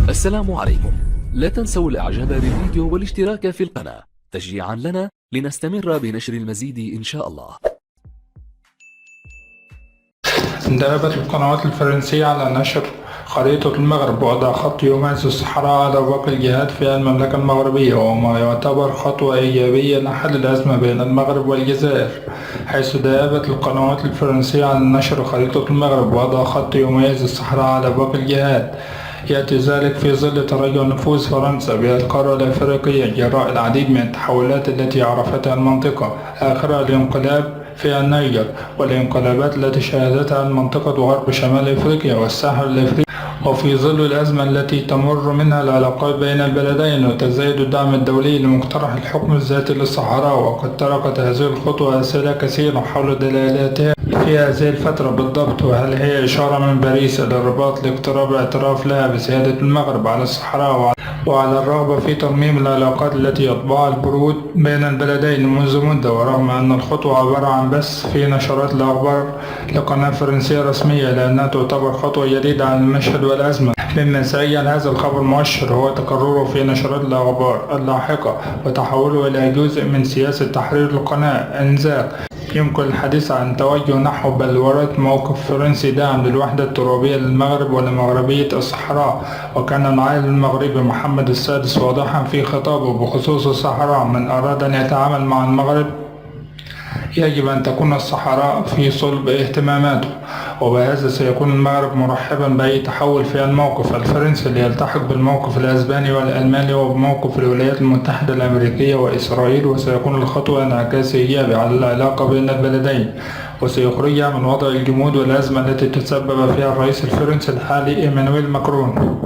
السلام عليكم. لا تنسوا الاعجاب بالفيديو والاشتراك في القناة تشجيعا لنا لنستمر بنشر المزيد إن شاء الله. انتهبت القنوات الفرنسية على نشر خريطة المغرب ووضع خط يميز الصحراء على باقي الجهات في المملكة المغربية، وما يعتبر خطوة إيجابية لحل الأزمة بين المغرب والجزائر، حيث دأبت القنوات الفرنسية على نشر خريطة المغرب ووضع خط يميز الصحراء على باقي الجهات. يأتي ذلك في ظل تراجع نفوذ فرنسا بالقارة الأفريقية جراء العديد من التحولات التي عرفتها المنطقة، آخرها الانقلاب في النيجر، والانقلابات التي شهدتها المنطقة غرب شمال أفريقيا والساحل الأفريقي. وفي ظل الأزمة التي تمر منها العلاقات بين البلدين وتزايد الدعم الدولي لمقترح الحكم الذاتي للصحراء، وقد طرقت هذه الخطوة أسئلة كثيرة حول دلالاتها في هذه الفترة بالضبط، وهل هي إشارة من باريس إلى الرباط لاقتراب الاعتراف لها بسيادة المغرب على الصحراء وعلى الرغبة في ترميم العلاقات التي يطبعها البرود بين البلدين منذ مدة، ورغم أن الخطوة عبارة عن بث في نشرات الأخبار لقناة فرنسية رسمية، لأنها تعتبر خطوة جديدة على المشهد والأزمة. مما سيجعل هذا الخبر مؤشر هو تكرره في نشرات الأخبار اللاحقة وتحوله إلى جزء من سياسة تحرير القناة. إنذار: يمكن الحديث عن توجه نحو بلورة موقف فرنسي داعم للوحدة الترابية للمغرب ولمغربية الصحراء. وكان العالم المغربي محمد السادس واضحا في خطابه بخصوص الصحراء: من أراد أن يتعامل مع المغرب يجب أن تكون الصحراء في صلب اهتماماته، وبهذا سيكون المغرب مرحبا بأي تحول في الموقف الفرنسي ليلتحق بالموقف الأسباني والألماني وبموقف الولايات المتحدة الأمريكية وإسرائيل، وسيكون الخطوة انعكاس إيجابي على العلاقة بين البلدين، وسيخرجها من وضع الجمود والأزمة التي تسبب فيها الرئيس الفرنسي الحالي إيمانويل ماكرون.